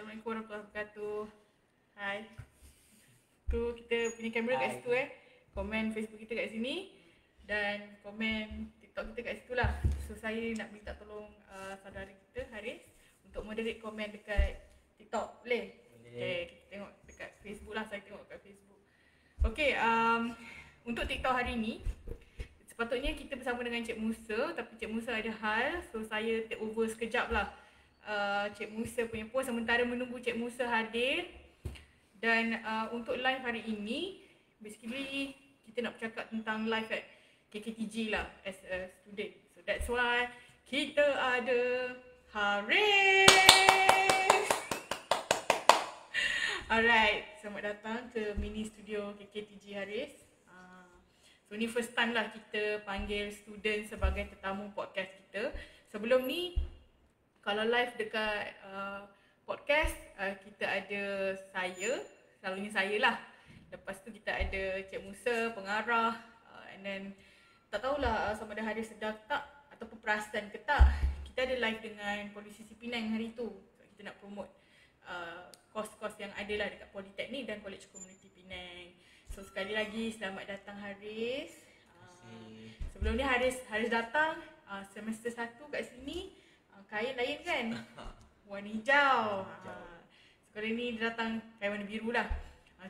Assalamualaikum warahmatullahi wabarakatuh. Hai. Tu kita punya kamera kat situ Komen Facebook kita kat sini dan komen TikTok kita kat situ lah. So saya nak minta tolong saudara kita Haris untuk moderate komen dekat TikTok. Boleh? Okay, kita tengok dekat Facebook lah. Saya tengok kat Facebook. Okay, untuk TikTok hari ni sepatutnya kita bersama dengan Cik Musa, tapi Cik Musa ada hal, so saya take over sekejap lah Cik Musa punya post sementara menunggu Cik Musa hadir. Dan untuk live hari ini, basically kita nak bercakap tentang live at KKTG lah as a student. So that's why kita ada Haris. Alright, selamat datang ke mini studio KKTG Haris. So ni first time lah kita panggil student sebagai tetamu podcast kita. Sebelum ni kalau live dekat podcast kita ada saya, selalunya saya lah. Lepas tu kita ada Cik Musa, pengarah, and then tak tahulah sama ada Haris sedar tak ataupun perasan ke tak, kita ada live dengan Polisisi Penang hari tu. So, kita nak promote kos-kos yang ada lah dekat Politeknik dan College Community Penang. So sekali lagi selamat datang Haris. Sebelum ni Haris datang semester 1 kat sini, kain lain kan? Warna hijau. Sekarang ni dia datang kain warna biru lah.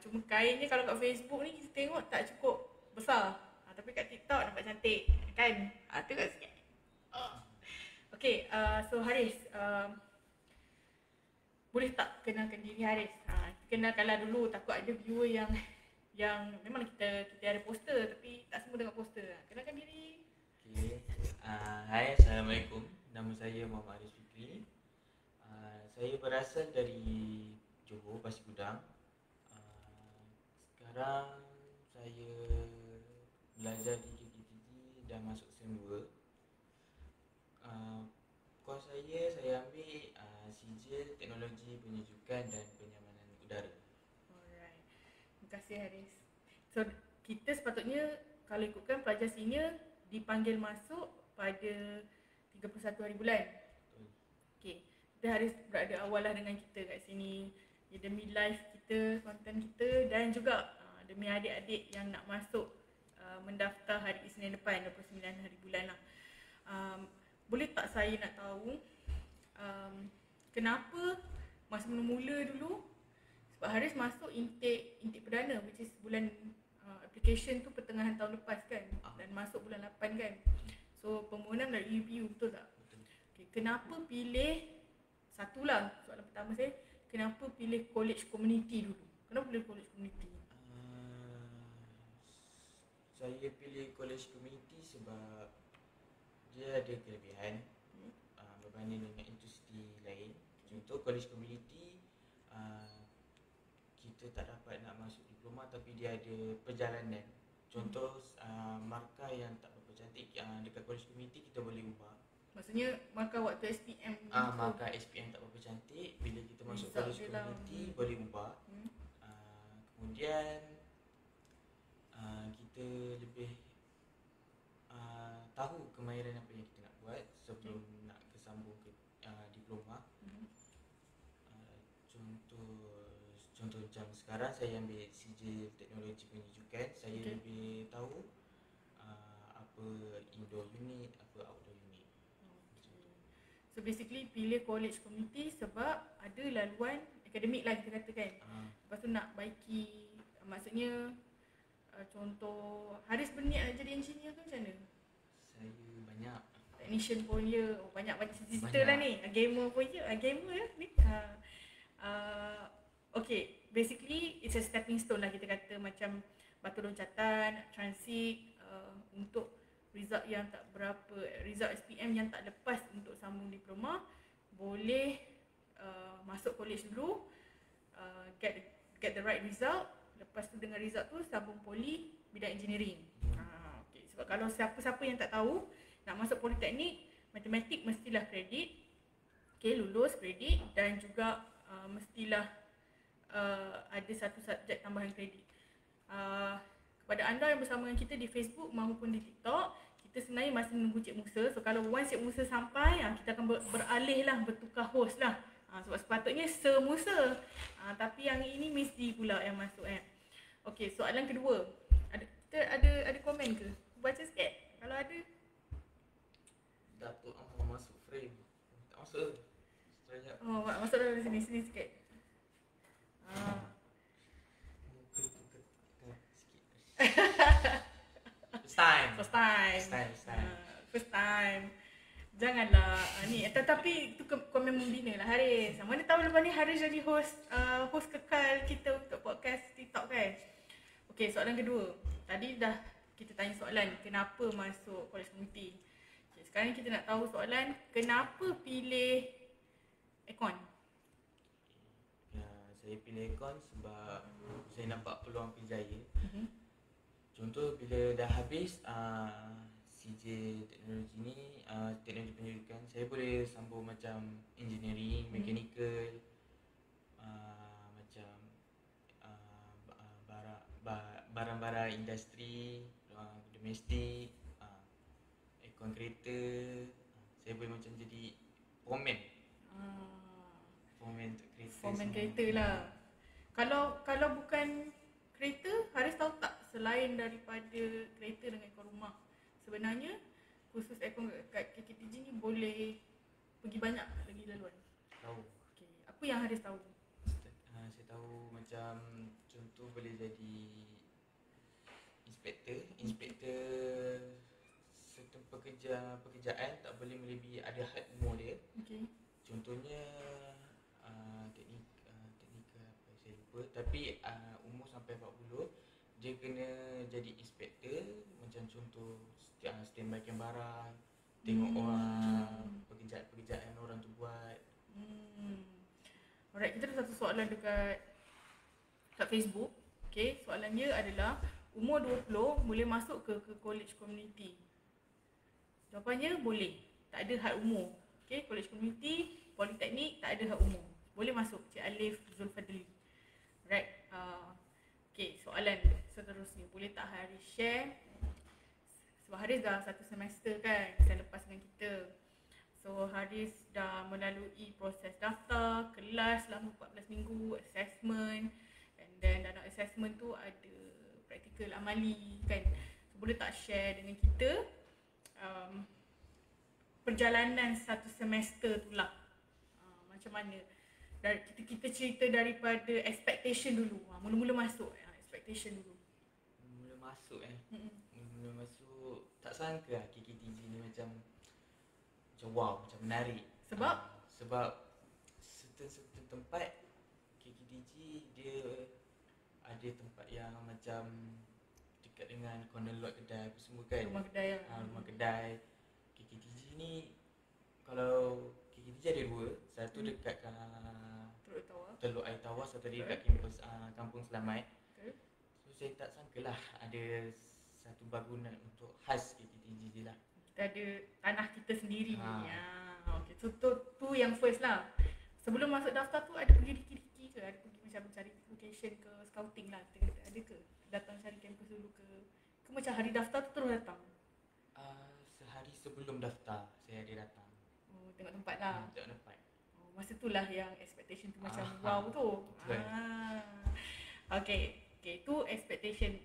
Cuma kainnya kalau kat Facebook ni kita tengok tak cukup besar. Tapi kat TikTok nampak cantik kan? Tengok sikit. Okay, so Haris, boleh tak kenalkan diri Haris? Kenalkanlah dulu, takut ada viewer yang memang kita ada poster tapi tak semua tengok poster. Kenalkan diri. Okay. Hai, Assalamualaikum. Nama saya Muhammad Haris Fikri. Saya berasal dari Johor, Pasir Gudang. Sekarang saya belajar di KKTG dan masuk SEM 2. Kos saya ambil sijil teknologi penyujukan dan penyamanan udara. Alright. Terima kasih Haris. So kita sepatutnya kalau ikutkan pelajar senior dipanggil masuk pada 31 hari bulan. Okay. Kita Haris berada awal lah dengan kita kat sini. Ya, demi live kita, konten kita dan juga demi adik-adik yang nak masuk mendaftar hari Isnin depan 29 hari bulan lah. Boleh tak saya nak tahu kenapa masa mula-mula dulu, sebab Haris masuk intake perdana which is bulan application tu pertengahan tahun lepas kan, dan masuk bulan 8 kan. So permohonan dari UPU, betul tak? Okay, kenapa pilih, satulah soalan pertama saya, kenapa pilih college community dulu? Kenapa pilih college community? Saya pilih college community sebab dia ada kelebihan berbanding dengan institusi lain. Contoh college community, kita tak dapat nak masuk diploma tapi dia ada perjalanan. Contoh markah yang tak berapa cantik dekat college community kita boleh ubah. Maksudnya markah waktu SPM markah SPM tak berapa cantik, bila kita masuk college community boleh ubah. Kemudian kita lebih tahu kemahiran apa yang kita nak buat sebelum nak kesambung ke diploma. Contoh macam sekarang saya ambil sijil teknologi penyujukan, saya lebih tahu apa indoor unit, apa outdoor unit. So basically pilih college community sebab ada laluan akademik lah kita katakan. Lepas tu nak baiki, maksudnya contoh Haris berniat nak jadi engineer ke macam mana? Saya banyak Technician pun ya, banyak cerita lah ni. Gamer pun ya, gamer lah ni. Okay, basically it's a stepping stone lah kita kata, macam batu loncatan, transit untuk result yang tak berapa, result SPM yang tak lepas untuk sambung diploma, boleh masuk college dulu, get the right result, lepas tu dengan result tu sambung poli bidang engineering. Okay. Sebab kalau siapa-siapa yang tak tahu nak masuk politeknik, matematik mestilah kredit, okay, lulus kredit, dan juga mestilah ada satu subjek tambahan kredit. Kepada anda yang bersama dengan kita di Facebook maupun di TikTok, kita sebenarnya masih menunggu Cik Musa. So kalau once Cik Musa sampai, kita akan beralih lah, bertukar host lah. Sebab sepatutnya semusa. Tapi yang ini mesti pula yang masuk Okey, soalan kedua. Kita ada komen ke? Baca sikit kalau ada. Datuk Amar masuk frame. Tak masuk. Sebenarnya Masuk dalam sini sikit. muka tu ketekan sikit. First time. First time. Janganlah ni, tetapi tu komen membina lah Haris. Mana tahu lepas ni Haris jadi host kekal kita untuk podcast TikTok kan. Okey, soalan kedua. Tadi dah kita tanya soalan kenapa masuk college community. Okay, sekarang kita nak tahu soalan kenapa pilih Econ. Ya, saya pilih Econ sebab saya nampak peluang kerjaya. Contoh bila dah habis CJ teknologi ni, teknologi pendidikan, saya boleh sambung macam engineering, mechanical, macam barang-barang industri, domestik, aircon kereta. Saya boleh macam jadi foreman. Foreman untuk kereta. Foreman kereta lah. Kalau bukan kereta, Haris tahu tak selain daripada kereta dengan aircon rumah, sebenarnya khusus aircon kat KKTG ni boleh pergi banyak lagi laluan. Tahu. Okay. Apa yang Haris tahu? Saya tahu macam contoh boleh jadi inspektor certain pekerjaan tak boleh melebihi ada had umur dia. Okay. Contohnya teknik apa saya lupa, tapi umur sampai 40 dia kena jadi inspektor, macam contoh standbykan barang, tengok orang pekerjaan orang tu buat. Alright, kita ada satu soalan dekat Facebook. Okay, soalan dia adalah umur 20 boleh masuk ke college community? Jawapannya boleh. Tak ada had umur. Okay, college community, politeknik tak ada had umur. Boleh masuk. Cik Alif Zulfadli. Right. Okay, soalan seterusnya. Boleh tak Haris share? Sebab Haris dah satu semester kan selepas dengan kita. So Haris dah melalui proses daftar, kelas selama 14 minggu, assessment, and then dalam assessment tu ada praktikal amali kan. So, boleh tak share dengan kita perjalanan satu semester tu lah, macam mana? Kita cerita daripada expectation dulu. Mula-mula masuk expectation dulu. Mula masuk Mula masuk tak sangka KKTG ni macam wow, macam menarik. Sebab certain tempat KKTG dia ada tempat yang macam dekat dengan corner lot kedai apa semua kan. Rumah kedai lah. Rumah kedai. KKTG ni, kalau KKTG ada dua. Satu dekat Teluk Air Tawar, satu dekat kampus Kampung Selamat. So saya tak sangkalah ada satu bangunan untuk khas KKTG je lah. Kita ada tanah kita sendiri. Okay. So tu yang first lah. Sebelum masuk daftar tu ada pergi diki-diki ke? Ada pergi macam cari location ke, scouting lah. Ada ke? Datang cari kampus dulu ke? Ke macam hari daftar tu terus datang? Sehari sebelum daftar saya ada datang. Tengok tempat lah. Tengok tempat. Masa tu lah yang expectation tu macam wow tu. Okay, tu expectation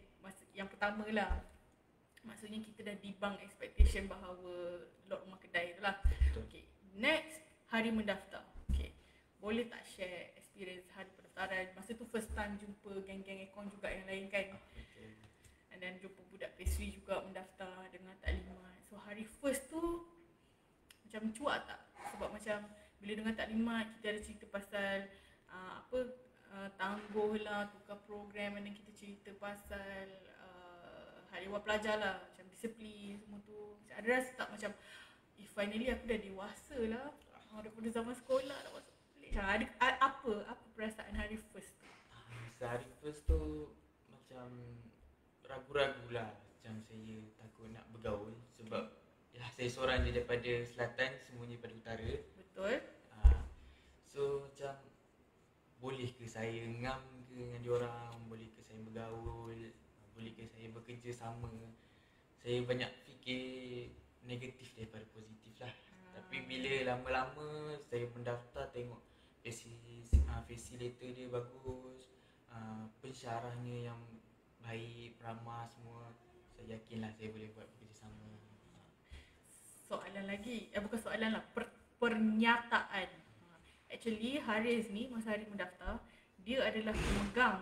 yang pertama lah. Maksudnya kita dah dibang expectation bahawa lot rumah kedai tu lah. Okay, next hari mendaftar. Okay, boleh tak share experience hari pendaftaran? Masa tu first time jumpa geng-geng Econ juga yang lain kan. And then jumpa budak pastry juga mendaftar dengan taklimat. So hari first tu macam cuak tak? Sebab macam bila dengan taklimat kita ada cerita pasal tangguh lah, tukar program, dan kita cerita pasal hal ehwal pelajar lah, macam disiplin semua tu. Macam ada rasa tak macam finally aku dah dewasa lah, daripada zaman sekolah dah masuk college. Ada apa perasaan hari first tu? Hari first tu macam ragu-ragu lah. Macam saya takut nak bergaul sebab saya seorang je daripada selatan, semuanya daripada utara. Betul. So macam boleh ke saya ngam ke dengan diorang, boleh ke saya bergaul, boleh ke saya bekerja sama. Saya banyak fikir negatif daripada positif lah. Tapi bila lama-lama saya mendaftar, tengok facilitator dia bagus, pensyarahnya yang baik, ramah semua. Saya yakinlah saya boleh buat bekerjasama. Soalan lagi, bukan soalan lah, pernyataan. Actually Haris ni masa hari mendaftar, dia adalah pemegang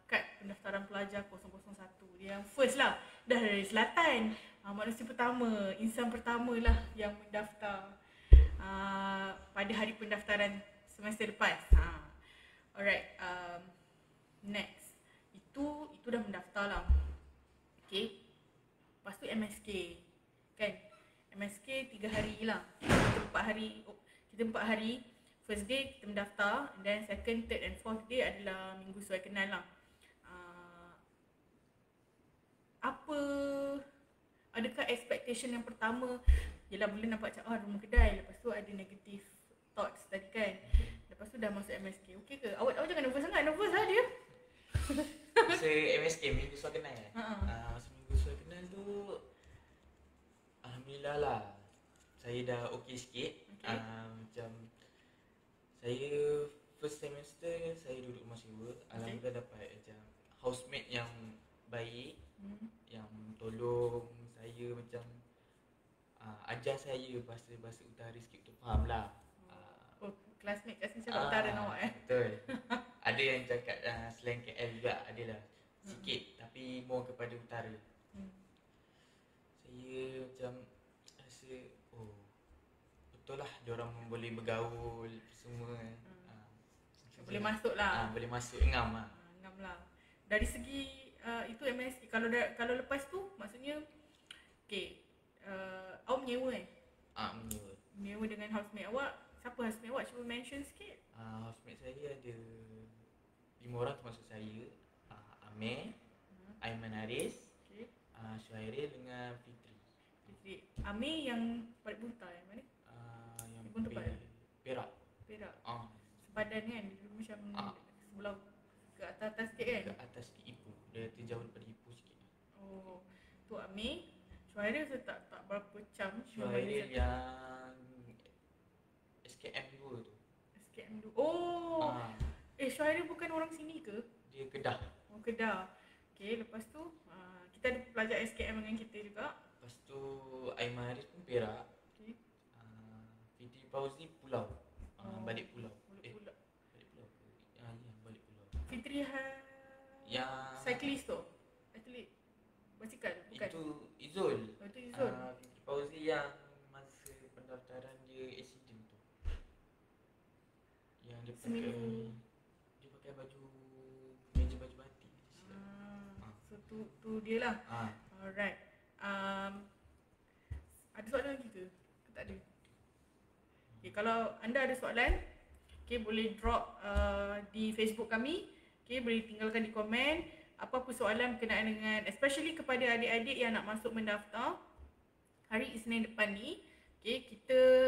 kad pendaftaran pelajar 001. Dia yang first lah, dah dari selatan. Manusia pertama, insan pertama lah yang mendaftar pada hari pendaftaran semester lepas. Alright, next. Itu dah mendaftar lah. Okay. Lepas tu MSK. Kan? MSK 3 hari lah. Kita 4 hari. First day kita mendaftar, and then second, third and fourth day adalah minggu suai kenal lah. Adakah expectation yang pertama ialah bila nampak macam rumah kedai, lepas tu ada negative thoughts tadi kan, lepas tu dah masuk MSK, okey ke? Awak jangan nervous sangat, nervous lah dia. Masa MSK minggu suai kenal masa minggu suai kenal tu alhamdulillah lah, saya dah okey sikit. Macam saya first semester saya duduk rumah sewa. Alhamdulillah dapat macam housemate yang baik, yang tolong saya macam ajar saya bahasa utara sikit tu faham lah. Classmate kat sini cakap utara dengan awak Betul. Ada yang cakap slang KL juga, adalah sikit tapi more kepada utara. Saya macam rasa betul lah diorang boleh bergaul semua. Boleh masuk lah. Boleh masuk, ngam lah. Ngam lah. Dari segi itu MSC, kalau lepas tu maksudnya okay, awak menyewa menyewa dengan housemate awak. Siapa housemate awak? Cuba mention sikit. Housemate saya ada 5 orang termasuk saya, Amir, Aiman Haris, Syuhairil dengan Fitri. Amir yang balik Bunta yang mana? Yang Perak. Sepadan kan? Dia macam sebelah ke atas sikit kan? Ke atas sikit Ipoh. Dia terjauh daripada Ipoh sikit. Tu Amir. Syuhairil saya tak berapa cam. Syuhairil yang SKM 2 tu. SKM 2. Syuhairil bukan orang sini ke? Dia Kedah. Kedah. Okay, lepas tu kita ada pelajar SKM dengan kita juga. Lepas tu Aiman Haris pun Perak. Okay. Fitri Fauzi Pulau. Balik Pulau. Balik Pulau. Balik Pulau. Fitri yang cyclist tu. Atlet basikal bukan? Itu Izul. Itu Izul. Fitri Fauzi yang masa pendaftaran dia accident tu. Yang dia pakai baju kemeja baju batik. So tu dia lah. Alright. Ada soalan lagi ke? Tak ada. Okay, kalau anda ada soalan, boleh drop di Facebook kami. Boleh tinggalkan di komen. Apa-apa soalan berkenaan dengan, especially kepada adik-adik yang nak masuk mendaftar hari Isnin depan ni. Kita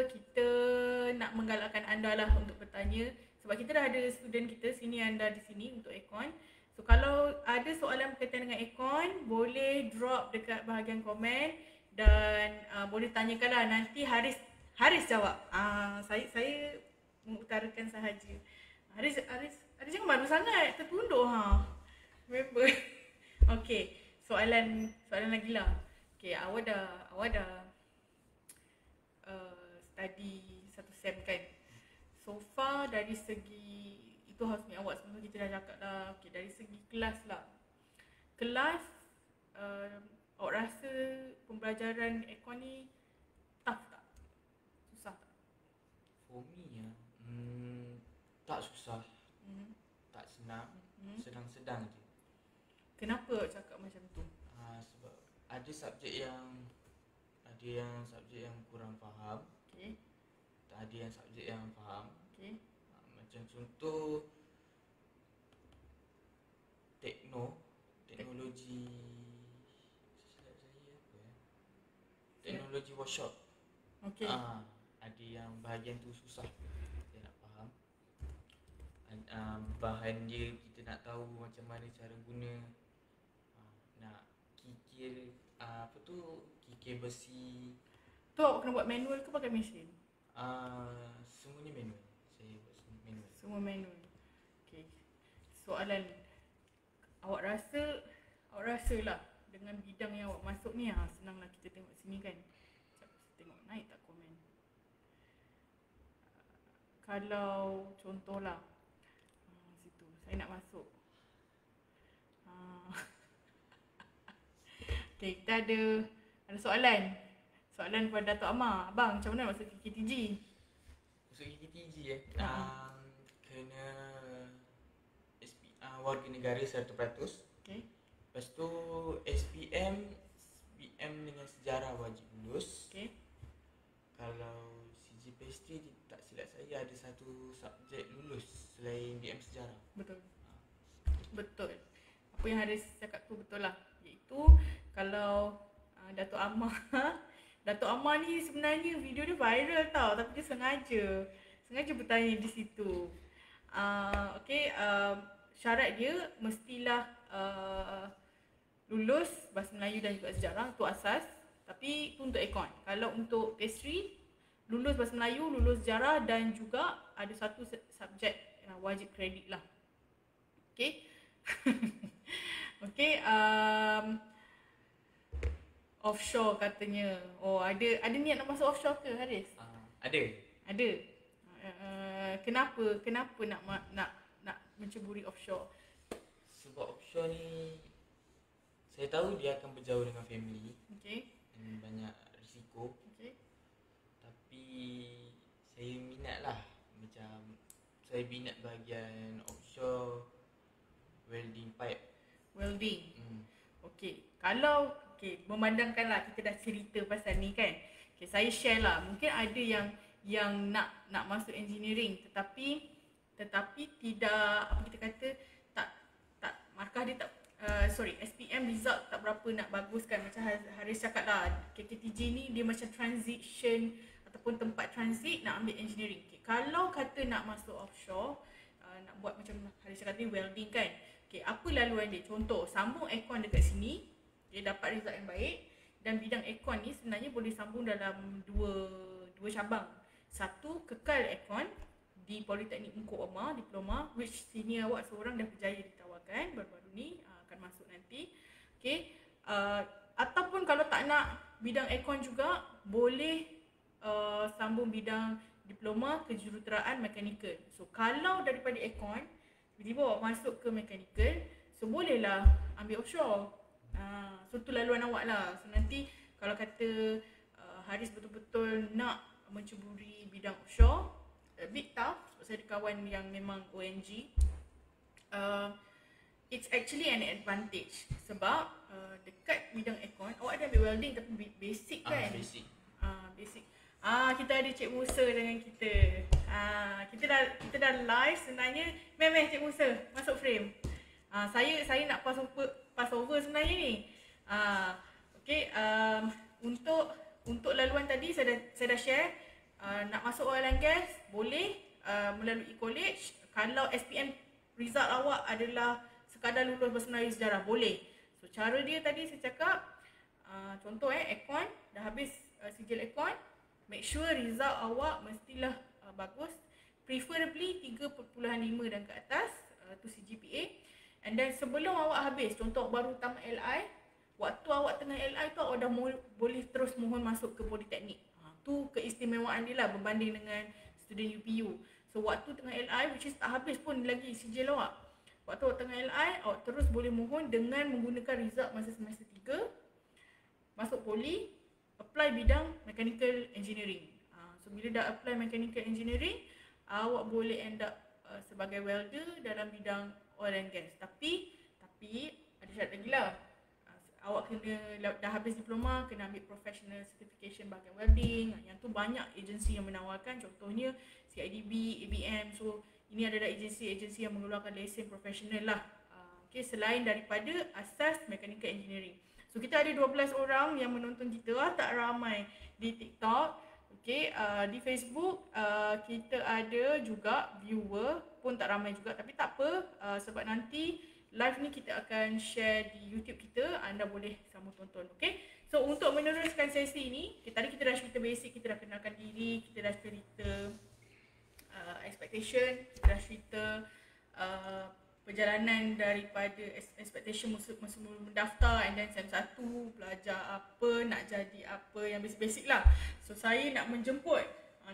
nak menggalakkan anda lah untuk bertanya. Sebab kita dah ada student kita, sini anda di sini untuk aircon. So kalau ada soalan berkaitan dengan aircon, boleh drop dekat bahagian komen. Dan boleh tanyakanlah, nanti Haris jawab. Saya mengutarakan sahaja. Haris jangan malu sangat, tertunduk Remember. Okay, soalan lagi lah. Okay, awak dah study satu sem kan. So far dari segi itu housemate awak semua kita dah cakap dah. Okay, dari segi kelas lah. Kelas awak rasa pembelajaran aircon ni tough tak? Susah tak? For me tak susah. Tak senang. Sedang-sedang je. Kenapa awak cakap macam tu? Sebab ada subjek yang kurang faham. Okay. Ada yang subjek yang faham. Okay. Macam contoh teknologi teknologi workshop. Okay. Ada yang bahagian tu susah kita nak faham. Bahan dia kita nak tahu macam mana cara guna. Nak kikir kikir besi. Tu awak kena buat manual ke pakai mesin? Semuanya manual. Saya buat semua Semua manual. Okay. Soalan, awak rasa lah dengan bidang yang awak masuk ni, senang lah kita tengok sini kan. Sekejap, tengok naik tak komen. Kalau contohlah, situ saya nak masuk. Okay, kita ada soalan kepada Dato' Amar. Abang, macam mana masuk KKTG? Masuk KKTG kena warga negara 100%. Okay. Lepas tu SPM dengan sejarah wajib lulus. Okay. Kalau CGPST tak silap saya ada satu subjek lulus selain BM sejarah. Betul. Betul. Apa yang Haris cakap tu betul lah. Iaitu kalau Dato' Amar ni sebenarnya video dia viral tau, tapi dia sengaja bertanya di situ. Syarat dia mestilah lulus Bahasa Melayu dan juga sejarah, itu asas. Tapi itu untuk ekon. Kalau untuk pastry, lulus Bahasa Melayu, lulus sejarah dan juga ada satu subjek wajib kredit lah. Okay. Okay. Offshore katanya. Oh, ada niat nak masuk offshore ke, Haris? Ada. Kenapa nak menceburi offshore? Sebab offshore ni saya tahu dia akan berjauh dengan family. Okay. Dan banyak risiko. Okay. Tapi saya minat lah. Macam saya minat bahagian offshore welding pipe. Welding. Okay. Kalau memandangkanlah kita dah cerita pasal ni kan. Okay, saya share lah. Mungkin ada yang nak masuk engineering tetapi tidak, apa kita kata, tak markah dia tak SPM result tak berapa nak baguskan. Macam Haris cakap lah, KKTG ni dia macam transition ataupun tempat transit nak ambil engineering. Okay, kalau kata nak masuk offshore, nak buat macam Haris cakap tadi, welding kan. Okay, apa laluan dia? Contoh, sambung aircon dekat sini, dia dapat result yang baik. Dan bidang aircon ni sebenarnya boleh sambung dalam dua cabang. Satu, kekal aircon di Politeknik Ungkup Omar, diploma, which senior awak seorang dah berjaya ditawarkan baru-baru ni, akan masuk nanti. Okay. Ataupun kalau tak nak bidang aircon juga, boleh sambung bidang diploma kejuruteraan mekanikal. So kalau daripada aircon tiba-tiba awak masuk ke mekanikal, so bolehlah ambil offshore. So tu laluan awak lah. So nanti kalau kata Haris betul-betul nak menceburi bidang offshore, a bit tough sebab saya ada kawan yang memang ONG. It's actually an advantage sebab dekat bidang aircon awak ada ambil welding tapi basic kan. Basic. Kita ada Cik Musa dengan kita. Kita dah live sebenarnya. Meh Cik Musa masuk frame. Saya nak pass over sebenarnya ni. Okay, untuk laluan tadi saya dah share. Nak masuk oil and gas boleh melalui college. Kalau SPM result awak adalah sekadar lulus Bahasa Melayu sejarah, boleh. So cara dia tadi saya cakap, contoh aircon dah habis sijil aircon, make sure result awak mestilah bagus, preferably 3.5 dan ke atas, tu CGPA. And then sebelum awak habis, contoh baru tamat LI, waktu awak tengah LI tu awak dah boleh terus mohon masuk ke Politeknik. Tu keistimewaan dia lah berbanding dengan student UPU. So waktu tengah LI, which is tak habis pun lagi sijil awak, waktu awak tengah LI, awak terus boleh mohon dengan menggunakan result masa semester 3, masuk poli, apply bidang mechanical engineering. So bila dah apply mechanical engineering, awak boleh end up sebagai welder dalam bidang oil and gas. Tapi ada syarat lagi lah. Awak kena dah habis diploma, kena ambil professional certification bahagian welding. Yang tu banyak agensi yang menawarkan, contohnya CIDB, ABM. So ini adalah agensi-agensi yang mengeluarkan lesen profesional lah. Okay, selain daripada asas mechanical engineering. So kita ada 12 orang yang menonton kita, tak ramai di TikTok. Okay, di Facebook kita ada juga viewer, pun tak ramai juga, tapi tak apa, sebab nanti live ni kita akan share di YouTube kita, anda boleh sambung tonton. Okay, so untuk meneruskan sesi ni, tadi kita dah cerita basic, kita dah kenalkan diri, kita dah cerita expectation, dah cerita perjalanan daripada expectation masa mendaftar, and then SEM 1 belajar apa, nak jadi apa, yang basic-basic lah. So saya nak menjemput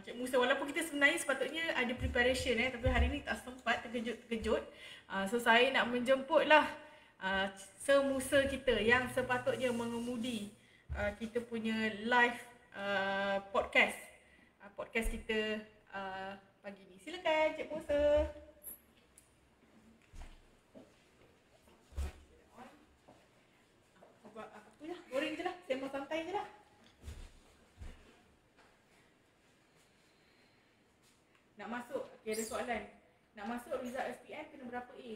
Cik Musa, walaupun kita sebenarnya sepatutnya ada preparation tapi hari ni tak sempat, terkejut. So saya nak menjemput lah semusa kita yang sepatutnya mengemudi kita punya live podcast kita pagi ni. Silakan Cik Musa. Apa lah, goreng je lah, sembang santai je lah. Nak masuk, okay, ada soalan. Nak masuk result SPM kena berapa A?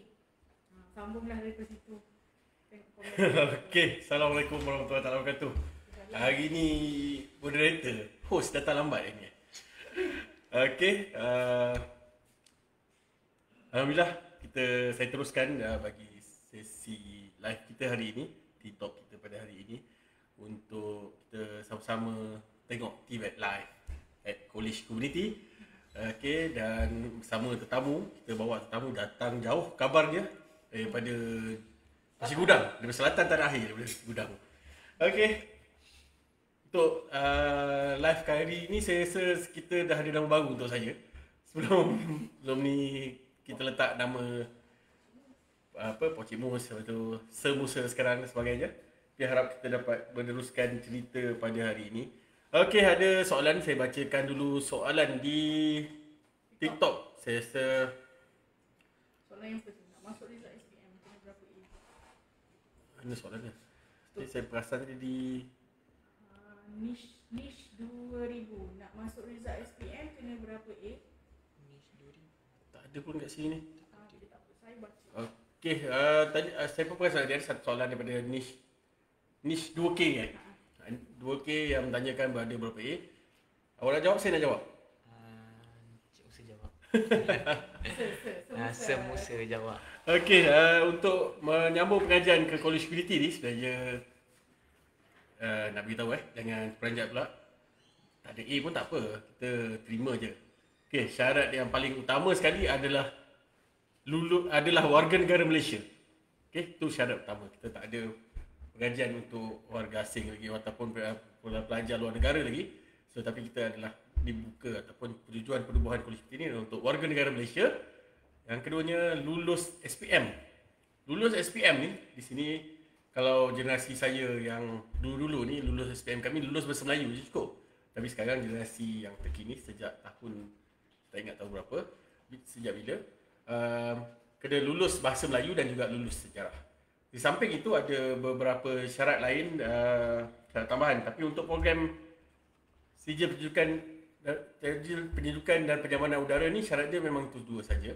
Sambunglah dari situ. Okey, Assalamualaikum warahmatullahi wabarakatuh. Hari ni moderator, host datang lambat ni. Okey, alhamdulillah saya teruskan bagi sesi live kita hari ini, TikTok kita pada hari ini, untuk kita sama-sama tengok TVET live at College Community. Okey, dan bersama tetamu, kita bawa tetamu datang jauh kabarnya daripada Nasi Gudang, daripada selatan tanah air, daripada Nasi Gudang. Okey, untuk live kali hari ini saya rasa kita dah ada nama baru untuk saya. Sebelum ni kita letak nama Pocik Mus, lepas tu Sir Musa sekarang dan sebagainya. Kita harap kita dapat meneruskan cerita pada hari ini. Okey, ada soalan, saya bacakan dulu soalan di TikTok. Saya rasa soalan yang first, nak masuk result SPM kena berapa A? Mana soalannya? Saya perasan dia di Niche 2000, nak masuk result SPM kena berapa A? Niche 2000. tak ada pun kat sini. Dia tak apa, saya baca. Okey, tadi saya pun perasan dia ada satu soalan daripada Niche 2K kan? 2K yang mentanyakan berada berapa A. Awak nak jawab, saya nak jawab. Cik Musa jawab. Semusa jawab. Okey, untuk menyambung pengajian ke College Community ni sebenarnya nak beritahu jangan peranjat pula. Tak ada A pun tak apa, kita terima je. Okey, syarat yang paling utama sekali adalah warga negara Malaysia. Okey, itu syarat utama. Kita tak ada pengajian untuk warga asing lagi ataupun pelajar luar negara lagi. So tapi kita adalah dibuka ataupun tujuan penubuhan College ini untuk warga negara Malaysia. Yang keduanya lulus SPM. Lulus SPM ni di sini, kalau generasi saya yang dulu-dulu ni lulus SPM, kami lulus bahasa Melayu je cukup. Tapi sekarang generasi yang terkini sejak tahun, tak ingat tahun berapa, sejak bila, kena lulus bahasa Melayu dan juga lulus sejarah. Di samping itu ada beberapa syarat lain, syarat tambahan. Tapi untuk program sijil pendidikan dan penyamanan udara ni, syarat dia memang itu dua saja.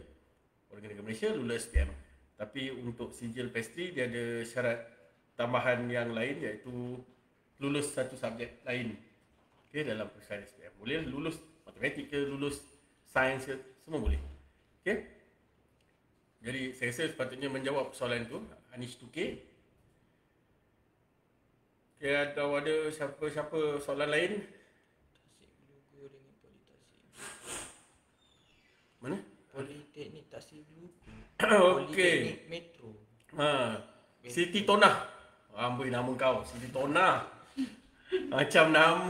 Warga negara Malaysia lulus SPM. Tapi untuk sijil pastry dia ada syarat tambahan yang lain, iaitu lulus satu subjek lain. Okey, dalam persaingan SPM. Boleh lulus matematik ke, lulus sains ke, semua boleh. Okey. Jadi saya rasa sepatutnya menjawab soalan itu. Anish 2K. Okay, ada siapa soalan lain? Tasik Glugu dengan Politasik. Mana? Politeknik Tasik Glugu. Okey. Politeknik Metro. Siti Tonah. Amboi nama kau, Siti Tonah. Macam nama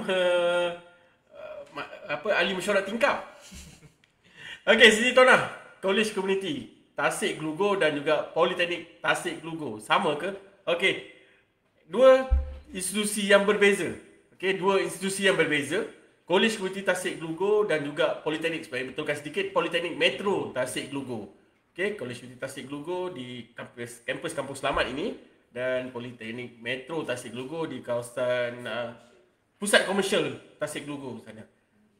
ahli mesyuarat tingkap. Okey, Siti Tonah, College Community Tasik Glugu dan juga Politeknik Tasik Glugu. Sama ke? Okey. Dua institusi yang berbeza. Okey, dua institusi yang berbeza. College Community Tasik Glugu dan juga Politeknik, supaya betulkan sedikit, Politeknik Metro Tasik Glugu. Okey, College Community Tasik Glugu di kampus Kampung Selamat ini, dan Politeknik Metro Tasik Glugu di kawasan Pusat Komersial Tasik Glugu sana.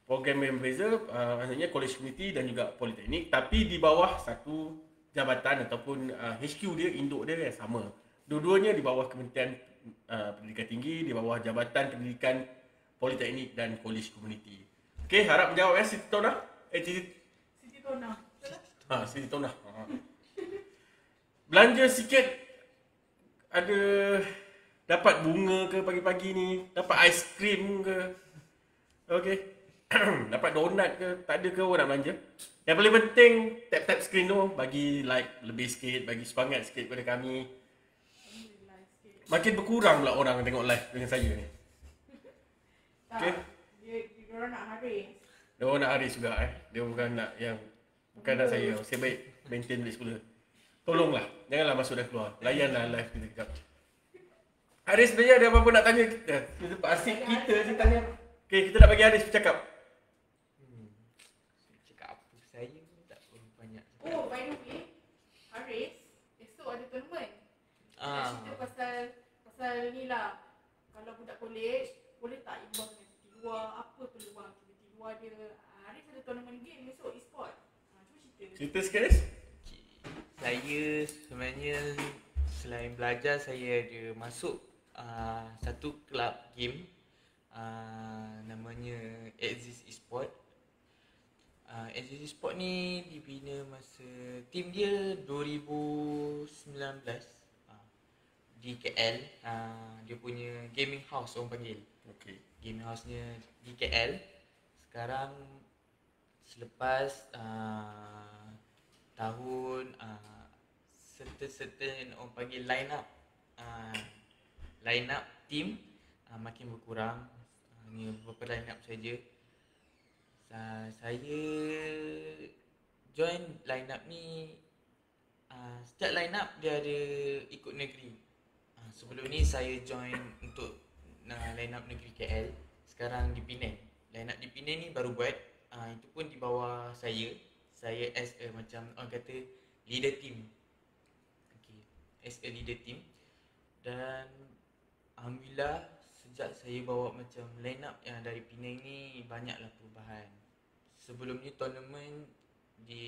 Program yang berbeza, maksudnya College Community dan juga Politeknik, tapi di bawah satu jabatan ataupun HQ dia, induk dia yang sama. Dua-duanya di bawah Kementerian Pendidikan Tinggi, di bawah Jabatan Pendidikan Politeknik dan College Community. Okey, harap menjawab Siti Tonah. Siti Tonah. Siti Tonah. Belanja sikit, ada dapat bunga ke pagi-pagi ni, dapat aiskrim ke? Okey. dapat donat ke, tak ada ke orang nak belanja. Yang paling penting, tap-tap screen tu bagi like lebih sikit, bagi semangat sikit kepada kami. Alhamdulillah sikit. Makin berkurang pula orang tengok live dengan saya ni. Tak, Okay. dia orang nak haris. Dia orang nak Haris juga Dia bukan nak yang, bukan nak saya. Saya baik maintain balik semula. Tolonglah, janganlah masuk dan keluar. Layanlah live kita kejap. Haris sebenarnya ada apa-apa nak tanya kita? Kita asyik kita je tanya. Okay, kita nak bagi Haris bercakap. Cakap apa saya pun tak banyak. Oh, by the way, Haris, esok ada tournament. Nak cerita pasal ni lah. Kalau budak college, boleh tak imbang aktiviti luar? Apa peluang aktiviti luar dia? Haris ada tournament game esok, e-sport. Cuba cerita. Cerita sikit Haris. Saya sebenarnya selain belajar, saya ada masuk satu kelab game namanya Exist Esport. Exist Esport ni dibina masa tim dia 2019 di KL. Dia punya gaming house orang panggil. Okay. Gaming house-nya di KL. Sekarang selepas tahun certain orang panggil line up team makin berkurang. Hanya beberapa line up saja. Saya join line up ni, setiap line up dia ada ikut negeri. Sebelum ni saya join untuk line up negeri KL. Sekarang di Penang. Line up di Penang ni baru buat. Itu pun di bawah saya. Saya as a macam orang kata leader team. Okay. As a leader team. Dan alhamdulillah sejak saya bawa macam line up yang dari Penang ni, banyaklah perubahan. Sebelum ni tournament di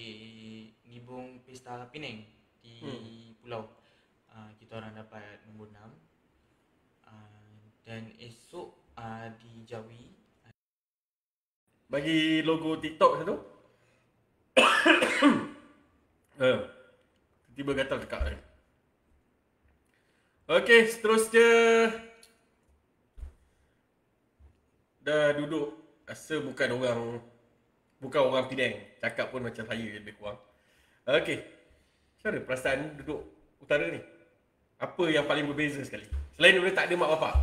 Nibong Pesta Penang di Pulau. Kita orang dapat nombor 6. Dan esok di Jawi. Bagi logo TikTok satu. Tiba gatal tekak ni. Okey, seterusnya. Dah duduk, rasa bukan orang Penang. Cakap pun macam saya lebih kurang. Okey. Macam mana perasaan duduk utara ni? Apa yang paling berbeza sekali? Selain daripada tak ada mak bapak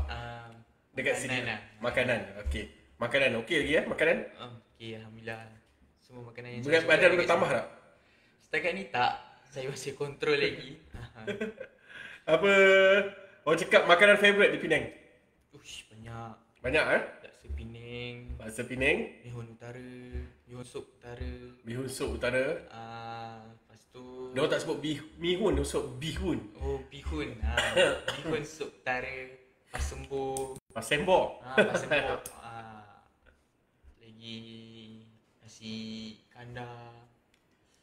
dekat sini. Makanan. Okey. Makanan okey lagi Makanan? Okey, alhamdulillah. Semua makanan yang Berat badan bertambah tak? Setakat ni tak. Saya masih kontrol lagi. Apa orang cakap makanan favourite di Penang? Banyak. Banyak Laksa Penang, Laksa Penang, bihun utara, bihun sup utara. bihun sup utara. Lepas tu Dia orang tak sebut mihun, dia sebut bihun. oh bihun. Bihun sup utara, pasembo. Pasembok. Pasembo. Lagi nasi kandar.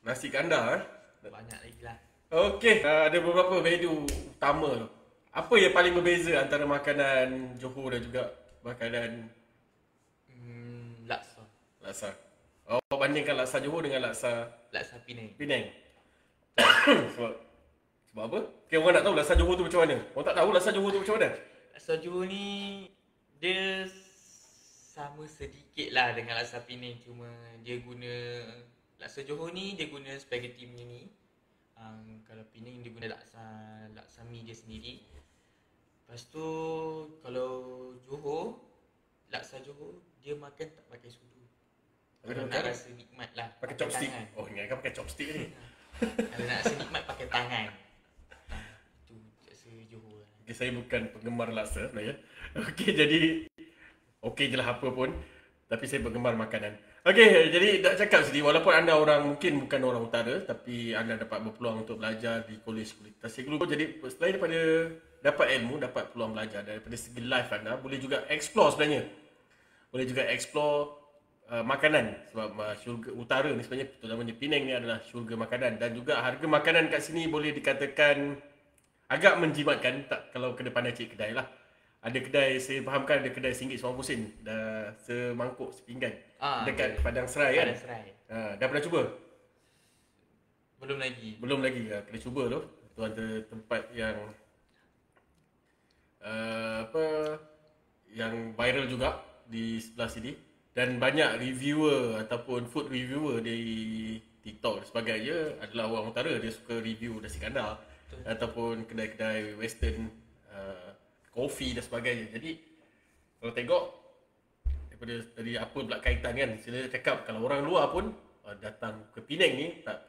Nasi kandar Banyak lagi lah. Okey, ada beberapa value utama tu. Apa yang paling berbeza antara makanan Johor dan juga makanan Laksa. laksa? Oh, bandingkan laksa Johor dengan laksa Laksa Penang. Penang. Sebab apa? Okay, orang nak tahu laksa Johor tu macam mana. Orang tak tahu laksa Johor tu macam mana. Laksa Johor ni dia sama sedikit lah dengan laksa Penang, cuma dia guna laksa Johor ni dia guna spaghetti punya ni. Kalau Penang dia guna laksa mi dia sendiri. Lepas tu kalau Johor, laksa Johor dia makan tak pakai sudu. Kalau nak rasa nikmat lah Pakai chopstick. tangan. Oh, ingatkan pakai chopstick ni. Kalau nak rasa nikmat pakai tangan. Itu laksa Johor lah. Okay, saya bukan penggemar laksa sebenarnya. Okey, jadi okey je lah apa pun. Tapi saya penggemar makanan. Okey, jadi nak cakap sendiri, walaupun anda mungkin bukan orang utara, tapi anda dapat berpeluang untuk belajar di Kolej Tasik Glugo. Jadi selain daripada dapat ilmu, dapat peluang belajar daripada segi life anda, boleh juga explore sebenarnya. Boleh juga explore makanan. Sebab syurga utara ni sebenarnya, terutamanya Penang ni adalah syurga makanan. Dan juga harga makanan kat sini boleh dikatakan agak menjimatkan, tak kalau kena pandai cik kedai lah. Ada kedai, saya fahamkan ada kedai RM1.90 dah semangkuk sepinggan dekat Padang Serai kan? Padang Serai. Dah pernah cuba? Belum lagi. Belum lagi, kena cuba tu. Tu antara tempat yang yang viral juga di sebelah sini. Dan banyak reviewer ataupun food reviewer di TikTok dan sebagainya adalah orang utara. Dia suka review nasi kandar ataupun kedai-kedai western, kopi dan sebagainya. Jadi kalau tengok daripada dari apa pula kaitan kan, sila cakap kalau orang luar pun datang ke Penang ni tak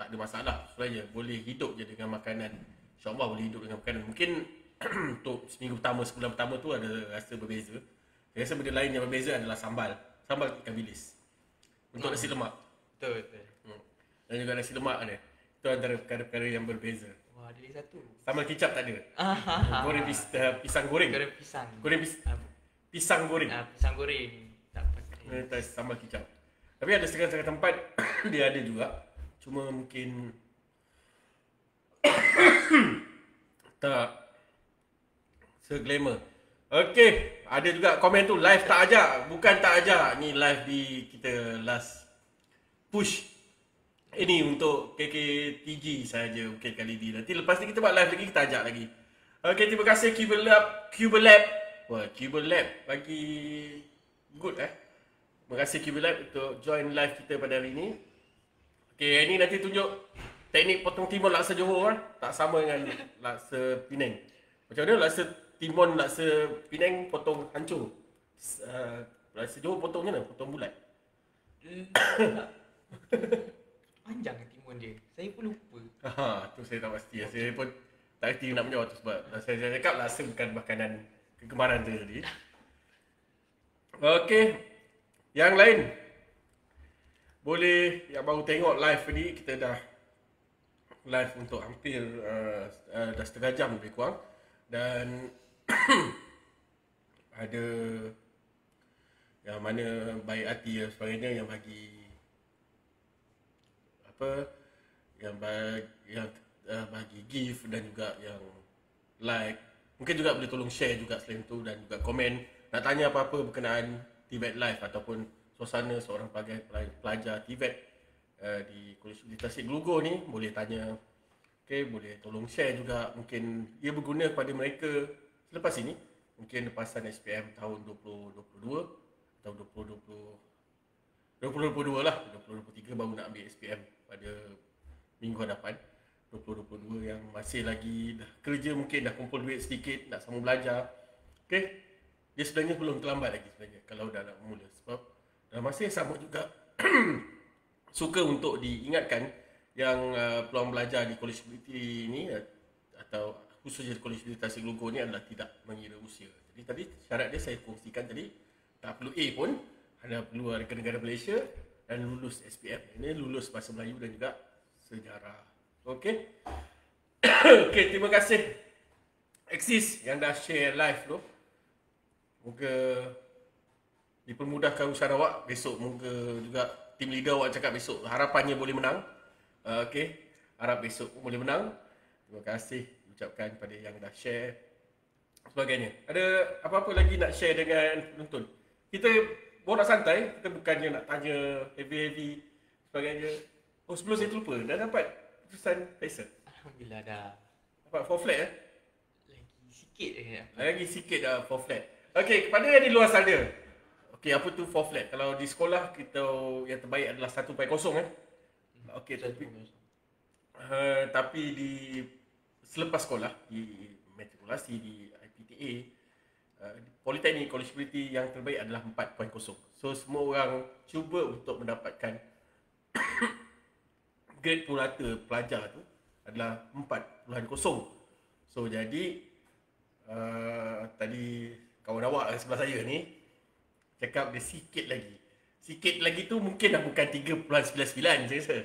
ada masalah sebenarnya, boleh hidup je dengan makanan. InsyaAllah boleh hidup dengan makanan. Mungkin untuk seminggu pertama, sebulan pertama tu ada rasa berbeza. Saya rasa benda lain yang berbeza adalah sambal ikan bilis untuk nasi lemak. Betul. Dan juga nasi lemak ada. Itu antara perkara-perkara yang berbeza. Wah, ada lagi satu. Sambal kicap tak ada. Goreng pisang goreng. Goreng pisang. Pisang goreng. Pisang goreng. Tak pakai. Sambal kicap. Tapi ada setengah-setengah tempat dia ada juga. Cuma mungkin tak se-glamour. Okey, ada juga komen tu live tak ajak. Bukan tak ajak, ni live di kita last push. Ini untuk KKTG saja okey kali ni. Nanti lepas ni kita buat live lagi, kita ajak lagi. Okey, terima kasih Cubalab. Wah, Cubalab bagi good Terima kasih Cubalab untuk join live kita pada hari ni. Okey, ini nanti tunjuk teknik potong timun laksa Johor tak sama dengan laksa Penang. Macam mana laksa timun laksa Penang potong hancur. Laksa Johor potongnya mana? Potong bulat. Panjang timun dia. Saya pun lupa. Tu saya tak pasti. Saya pun tak pasti nak menjawab tu sebab saya cakap laksa bukan makanan kegemaran saya tadi. Okey. Yang lain. Boleh yang baru tengok live ni, kita dah live untuk hampir dah setengah jam lebih kurang. Dan ada yang mana baik hati dan sebagainya yang bagi bagi gift dan juga yang like. Mungkin juga boleh tolong share juga selain tu, dan juga komen nak tanya apa-apa berkenaan TVET Live ataupun suasana seorang pelajar TVET di Kolej Tasik Glugor ni, boleh tanya. Okay, boleh tolong share juga, mungkin ia berguna kepada mereka selepas ini. Mungkin lepasan SPM tahun 2022 atau 2022 lah, 2023 baru nak ambil SPM pada minggu hadapan. 2022 yang masih lagi dah kerja, mungkin dah kumpul duit sedikit, nak sama belajar. Okay, dia sebenarnya belum terlambat lagi sebenarnya kalau dah nak mula. Sebab dalam masa yang sama juga suka untuk diingatkan yang peluang belajar di Kolej Universiti ni atau khususnya di Kolej Universiti Tasik Glugor ni adalah tidak mengira usia. Jadi tadi syarat dia saya kongsikan tadi, tak perlu A pun, hanya perlu warga negara Malaysia dan lulus SPM. Ini lulus bahasa Melayu dan juga sejarah. Okey. Okey, terima kasih Axis yang dah share live tu. Moga dipermudahkan usaha awak besok. Moga juga tim leader awak cakap besok harapannya boleh menang. Okey, harap besok boleh menang. Terima kasih ucapkan pada yang dah share sebagainya. Ada apa-apa lagi nak share dengan penonton? Kita borak santai, kita bukannya nak tanya heavy sebagainya. Oh, sebelum saya terlupa, dah dapat keputusan Faisal? Alhamdulillah dah. Dapat 4 flat Lagi sikit Lagi sikit dah 4 flat. Okey, kepada yang di luar sana. Okey, apa tu 4 flat? Kalau di sekolah kita yang terbaik adalah 1.0 Okey, tapi di selepas sekolah di matrikulasi di IPTA, Politeknik Kolej Universiti yang terbaik adalah 4.0. So semua orang cuba untuk mendapatkan grade purata pelajar tu adalah 4.0. So jadi tadi kawan awak sebelah saya ni cakap dia sikit lagi. Sikit lagi tu mungkin dah bukan 3.99 saya rasa.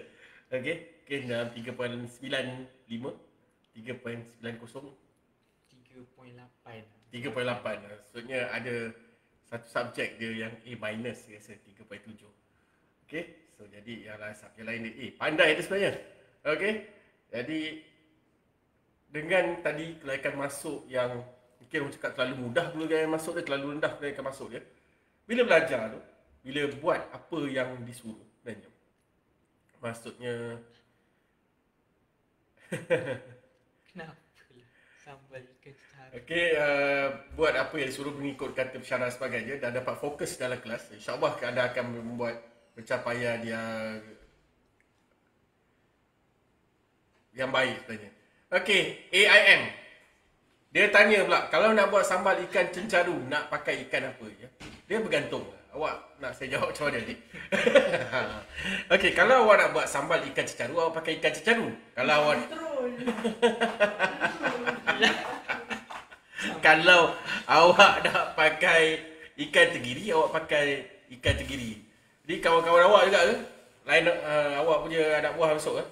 Okey, mungkin dalam 3.95, 3.90, 3.8. Maksudnya ada satu subjek dia yang A minus, saya rasa 3.7. Okey, so jadi yang lain dia A. Pandai dia sebenarnya. Okey, jadi dengan tadi kelaikan masuk yang mungkin orang cakap terlalu mudah kelaikan masuk dia, terlalu rendah kelaikan masuk dia. Bila belajar tu, bila buat apa yang disuruh sebenarnya, maksudnya kenapa sambal ikan Ikan secara. Okey, buat apa yang disuruh mengikut kata Syarah sebagainya dan dapat fokus dalam kelas. InsyaAllah anda akan membuat pencapaian yang baik sebenarnya. Okey, AIM. Dia tanya pula, kalau nak buat sambal ikan cencaru, nak pakai ikan apa? Ya? Dia bergantung. Awak nak saya jawab macam mana ni? Okey, kalau awak nak buat sambal ikan cencaru, awak pakai ikan cencaru. Kalau awak kalau awak nak pakai ikan tenggiri, awak pakai ikan tenggiri. Jadi kawan-kawan awak juga ke? Lain awak punya anak buah masuk ke?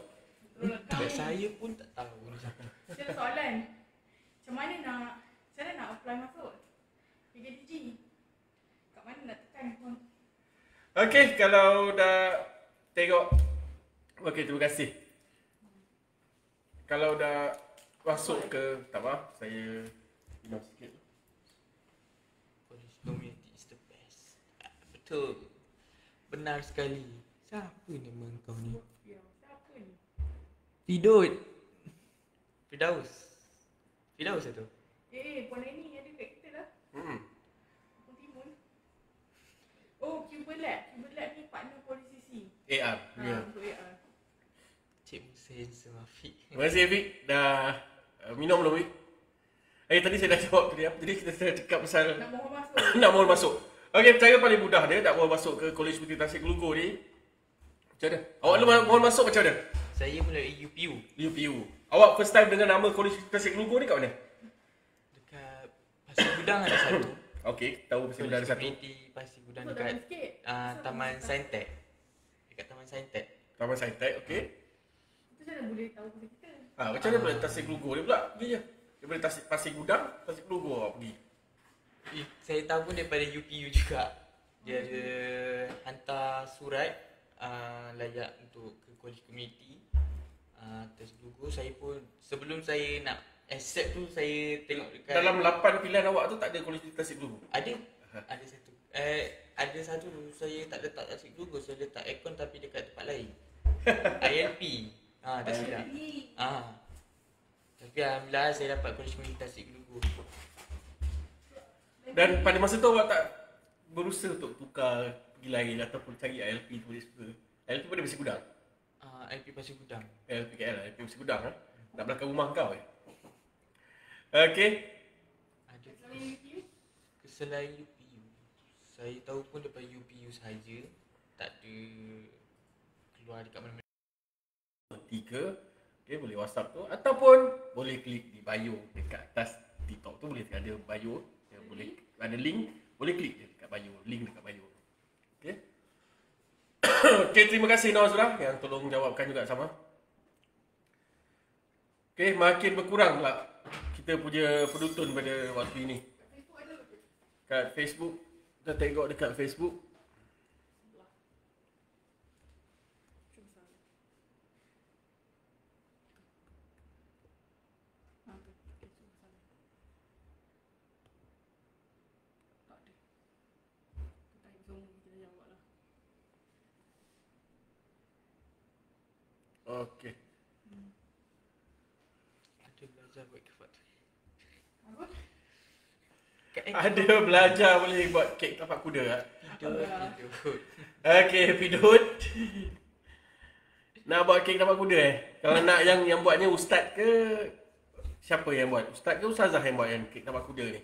Saya pun tak tahu ni siapa. Saya ada soalan. Macam mana nak apply masuk? PKTG. Kat mana nak tekan pun? Okey, kalau dah tengok. Okey, terima kasih. Kalau dah masuk ke, tak apa, saya minum sikit. Police community is the best. Betul. Benar sekali. Siapa nama kau ni? Ya, siapa ni? Pidot. Firdaus. Firdaus tu? Puan Aini ada kat kita lah. Kampung Timun. Oh, Cuba Lab. Cuba Lab ni partner polisi. AR. Ya. Untuk AR. Cik Musa handsome Afiq. Terima kasih Afiq. Dah minum belum Afiq? Tadi saya dah jawab tadi apa? Jadi kita dah cakap pasal Nak mohon masuk. nak mohon masuk. Okey, cara paling mudah dia nak mohon masuk ke Kolej Puteri Tasik Gelugor ni. Macam mana? Awak lu mohon masuk macam mana? Saya melalui UPU. UPU. Awak first time dengan nama Kolej Puteri Tasik Gelugor ni kat mana? Dekat Pasir Gudang ada satu. Okey, tahu Pasir Gudang ada satu. Community Pasir Gudang Masuk dekat dalam sikit. Taman Saintek. Dekat Taman Saintek. Taman Saintek, okey. Itu macam mana boleh tahu pasal kita? Macam mana boleh Tasik Gelugor ni pula? Pergi je. Daripada Pasir Gudang, Tasik Gelugor awak pergi. Saya tahu pun daripada UPU juga. Dia ada hantar surat layak untuk ke College Community Tasik Gelugor. Saya pun sebelum saya nak accept tu saya tengok dekat Dalam 8 pilihan awak tu tak ada Kolej Puteri Tasik Gelugor? ada satu. Ada satu saya tak letak Tasik Gelugor, saya letak aircon tapi dekat tempat lain. ILP. Tak silap. Tapi alhamdulillah saya dapat College Community Tasik Gelugor. Dan pada masa tu awak tak berusaha untuk tukar pergi lain ataupun cari ILP tu boleh suka? ILP pada Pasir Gudang? ILP Pasir Gudang. ILP KL, ILP Pasir Gudang nak belakang rumah kau Okey. Ada Selain UPU? selain UPU. Saya tahu pun daripada UPU saja. Tak ada keluar dekat mana-mana. 3. Okey, boleh WhatsApp tu ataupun boleh klik di bio dekat atas TikTok tu, boleh ada bio, boleh ada link, boleh klik je dekat bio, link dekat bio. Okey. Okey, terima kasih Nazrah yang tolong jawabkan juga sama. Okey, makin berkurang pula kita punya penonton pada waktu ini. Facebook ada ke? Kat Facebook, kita tengok dekat Facebook. Cuma salah. Okey, cuma salah. Tak ada. Kita type Zoom, kita jawab lah. Okey. Ada belajar buat kefat. Apa? Ada belajar boleh buat kek tapak kuda tak? Pidot. Okey, Pidot. Nak buat kek tapak kuda Kalau nak yang buatnya ustaz ke siapa yang buat? Ustaz ke ustazah yang buat yang kek tapak kuda ni?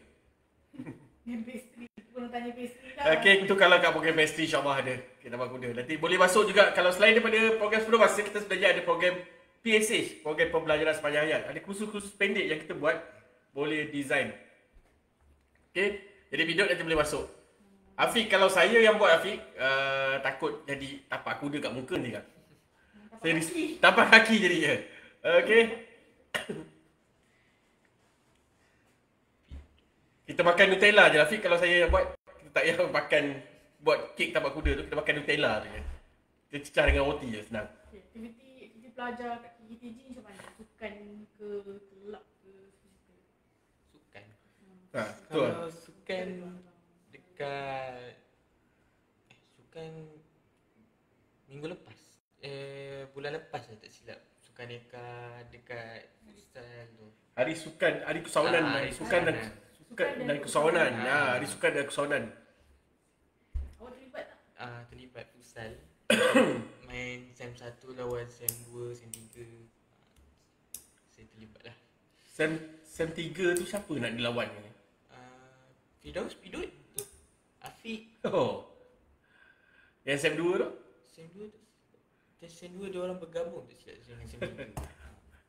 Yang pastry. Kena tanya pastry lah. Okey, itu kalau kat program pastry insya-Allah ada kek tapak kuda. Nanti boleh masuk juga kalau selain daripada program 10 masa kita sebenarnya ada program PSH, program pembelajaran sepanjang hayat. Ada kursus-kursus pendek yang kita buat, boleh design. Okey, jadi Pidot nanti boleh masuk. Afiq, kalau saya yang buat Afiq, takut jadi tapak kuda kat muka ni kan. Tapak kaki jadi je. Okey. Kita makan Nutella je Afiq kalau saya yang buat. Kita tak payah makan buat kek tapak kuda tu, kita makan Nutella tu je. Kita cecah dengan roti je, senang. Okay, aktiviti pelajar kat KTG macam mana? Sukan ke, kelab ke, fizikal? Sukan. Betul. Kalau sukan dekat sukan minggu lepas. Bulan lepas saya tak silap. Sukan dekat freestyle tu. Hari sukan, hari kesawanan, hari sukan dan kesawanan. Hari sukan dan kesawanan. Awak terlibat tak? Terlibat futsal. Main SEM 1 lawan SEM 2, SEM 3. Saya terlibat lah. Sem 3 tu siapa nak dilawan ni? Firdaus, Pidut tu. Afiq. Oh. Yang SEM 2 tu? SEM 2 tu. SEM 2 dia orang bergabung tu silap dengan SEM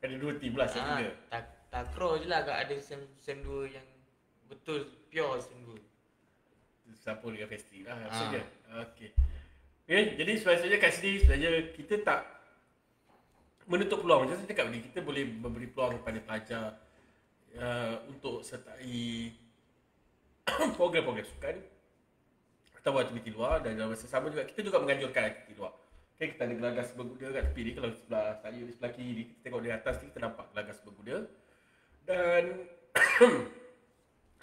3. Ada 2 tim lah SEM 3. Takraw je lah agak ada SEM 2 yang betul pure SEM 2. Siapa dengan festi lah maksudnya. Okey. Okay, jadi sebenarnya kat sini sebenarnya kita tak menutup peluang. Macam saya cakap tadi, kita boleh memberi peluang kepada pelajar untuk sertai program-program sukan atau aktiviti luar, dan dalam masa sama juga kita juga menganjurkan aktiviti luar. Okay, kita ada gelagas berkuda kat tepi ni. Kalau sebelah saya di sebelah kiri kita tengok di atas ni, kita nampak gelagas berkuda. Dan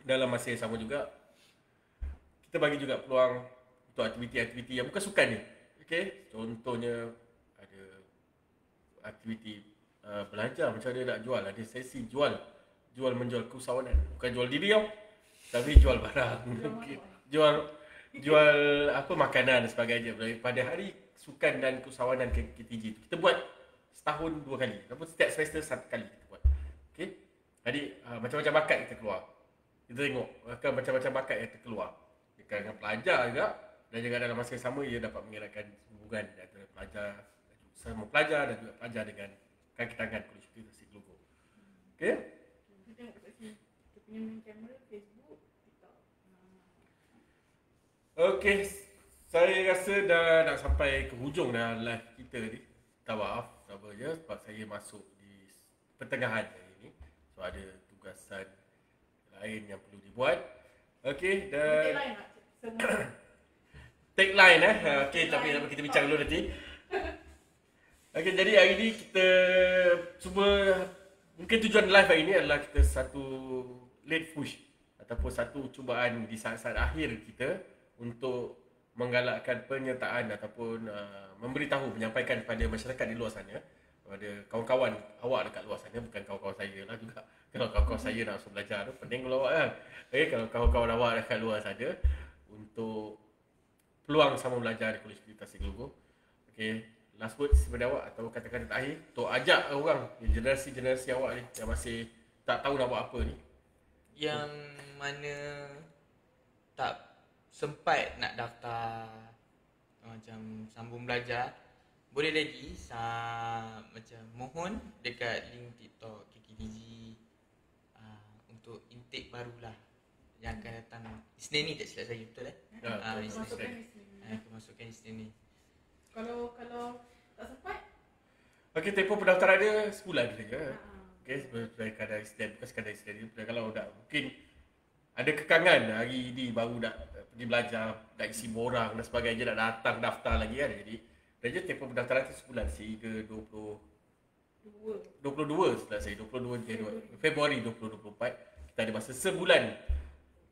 dalam masa yang sama juga kita bagi juga peluang untuk aktiviti-aktiviti yang bukan sukan ni. Okay, contohnya ada aktiviti belajar macam mana nak jual. Ada sesi jual menjual keusahawanan. Bukan jual diri tau, tapi jual barang. Jual apa, makanan dan sebagainya. Pada hari sukan dan keusahawanan KTG tu kita buat setahun 2 kali, ataupun setiap semester 1 kali kita buat. Okey. Jadi macam-macam bakat kita keluar. Kita tengok macam-macam bakat yang terkeluar dengan pelajar juga, dan juga dalam masa yang sama ia dapat mengeratkan hubungan antara pelajar sama pelajar dan juga pelajar dengan kaki tangan Kolej Tasik Glogor. Okey. Kita tengok kat sini. Kita punya main kamera Facebook, TikTok. Okey. Saya rasa dah nak sampai ke hujung dah live kita ni. Tak maaf, sabar je sebab saya masuk di pertengahan hari ni. So ada tugasan lain yang perlu dibuat. Okey, dan Tagline tak? Semua. tagline okey, tapi kita bincang dulu nanti. Okey, jadi hari ni kita cuba, mungkin tujuan live hari ni adalah kita satu late push ataupun satu cubaan di saat-saat akhir kita untuk menggalakkan penyertaan ataupun memberitahu, menyampaikan kepada masyarakat di luar sana, kepada kawan-kawan awak dekat luar sana, bukan kawan-kawan saya lah juga. Kalau kawan-kawan saya nak masuk belajar tu, penting kalau awak kan. Okay, kalau kawan-kawan awak dekat luar sana, untuk peluang sama belajar di Kolej Tasik Glogor. Okay, last words daripada awak atau kata-kata terakhir untuk ajak orang, generasi-generasi awak ni yang masih tak tahu nak buat apa ni, yang mana tak sempat nak daftar macam sambung belajar, boleh lagi macam mohon dekat link TikTok KKTG untuk intake barulah yang akan datang Isnin ni, tak silap saya, betul Masukkan Isnin ni. Kalau tak sempat, okey, tempoh pendaftaran dia sebulan saja. Okey, sebagai kadar instant, bukan sekadar instant. Kalau dah mungkin ada kekangan hari ni baru nak pergi belajar, nak isi borang dan sebagainya, nak datang daftar lagi kan. Jadi dia tempoh pendaftaran tu sebulan sehingga 22 setelah saya 22 Februari 2024. Kita ada masa sebulan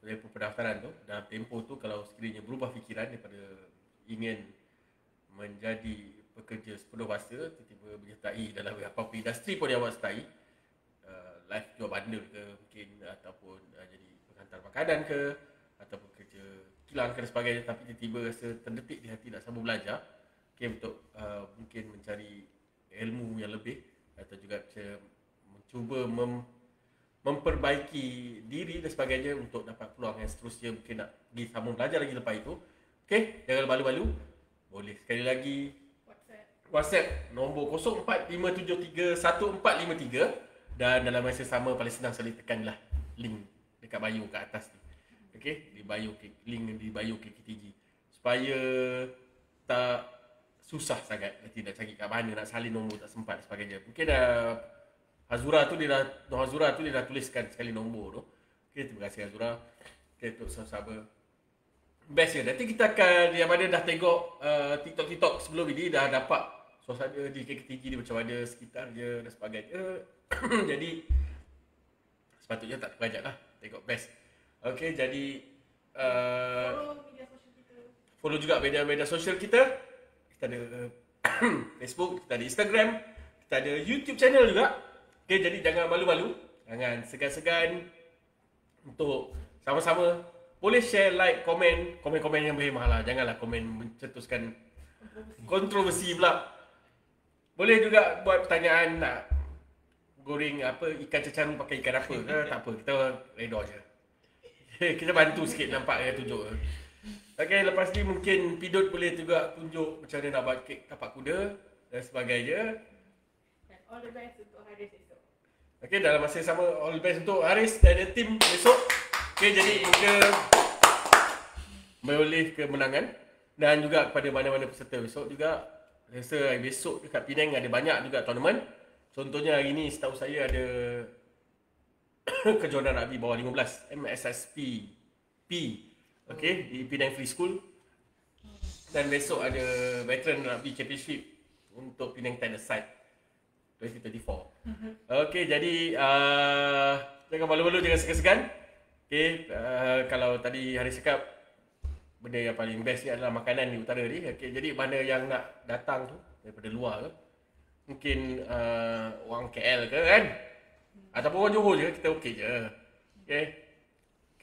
tempoh pendaftaran tu. Dan tempoh tu kalau sekiranya berubah fikiran daripada ingin menjadi pekerja sepenuh masa, tiba-tiba menyertai dalam apa-apa industri pun yang awak sertai, live jual bundle ke mungkin, ataupun jadi hantar makanan ke, ataupun kerja kilang ke dan sebagainya, tapi tiba-tiba rasa terdetik di hati nak sambung belajar, okay, untuk mungkin mencari ilmu yang lebih, atau juga mencuba memperbaiki diri dan sebagainya untuk dapat peluang yang seterusnya, mungkin nak pergi sambung belajar lagi lepas itu. Okay, jangan malu-malu, boleh sekali lagi WhatsApp nombor 0457314453, dan dalam masa sama paling senang sekali tekanlah link dekat bio kat atas ni. Okey, di bio, link di bio KKTG, supaya tak susah sangat nanti nak cari kat mana, nak salin nombor tak sempat dan sebagainya. Mungkin Hazura tu dia dah tuliskan sekali nombor tu. Okey, terima kasih Hazura. Okey, untuk sahabat best je. Nanti kita akan, yang mana dah tengok TikTok sebelum ini, dah dapat suasana di KKTG ni macam mana, sekitar je dan sebagainya. Jadi sepatutnya tak terperanjat lah tengok best. Okay, jadi follow juga media-media sosial kita. Kita ada Facebook, kita ada Instagram, kita ada YouTube channel juga. Okay, jadi jangan malu-malu. Jangan segan-segan untuk sama-sama boleh share, like, komen yang berhemah lah. Janganlah komen mencetuskan kontroversi pula. Boleh juga buat pertanyaan nak goreng apa ikan cecaru pakai ikan apa ke, tak apa, kita redha je. Kita bantu sikit nampak dia tunjuk. Okay, lepas ni mungkin Pidot boleh juga tunjuk macam mana nak buat kek tapak kuda dan sebagainya. Dan all the best untuk Haris esok. Okay, dalam masa yang sama all the best untuk Haris dan tim besok. Okay, jadi kita boleh kemenangan dan juga kepada mana-mana peserta besok juga. Rasa besok dekat Penang ada banyak juga tournament. Contohnya hari ni setahu saya ada kejohanan rugby bawah 15 MSSP P. Okay, di Penang Free School. Dan besok ada Veteran Rugby Championship untuk Penang Tennis Side 2024. Okay, jadi jangan malu-malu, jangan segan-segan. Okay, kalau tadi Haris cakap benda yang paling best ni adalah makanan di utara ni. Okay, jadi mana yang nak datang tu daripada luar ke, mungkin orang KL ke kan, ataupun orang Johor je, kita okey je. Okay,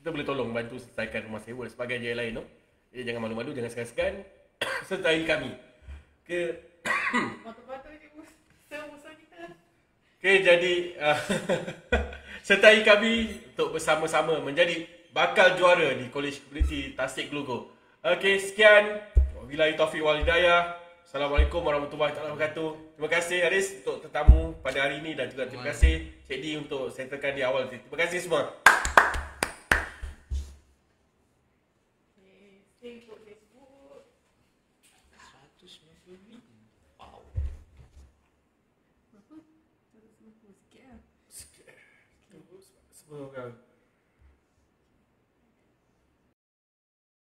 kita boleh tolong bantu selesaikan rumah sewa dan sebagainya yang lain tu. Jadi jangan malu-malu, jangan segan-segan. Sertai kami. Okay. Patut-patut je musuh kita. Okay, jadi sertai kami untuk bersama-sama menjadi bakal juara di College Community Tasik Glugo. Okay, sekian. Wabillahi taufiq wal hidayah. Assalamualaikum warahmatullahi wabarakatuh. Terima kasih Haris untuk tetamu pada hari ini dan juga terima kasih Cik D untuk settlekan di awal. Terima kasih semua. Stay untuk Facebook. 190 wow. Berapa? 190 sikit lah. Semua orang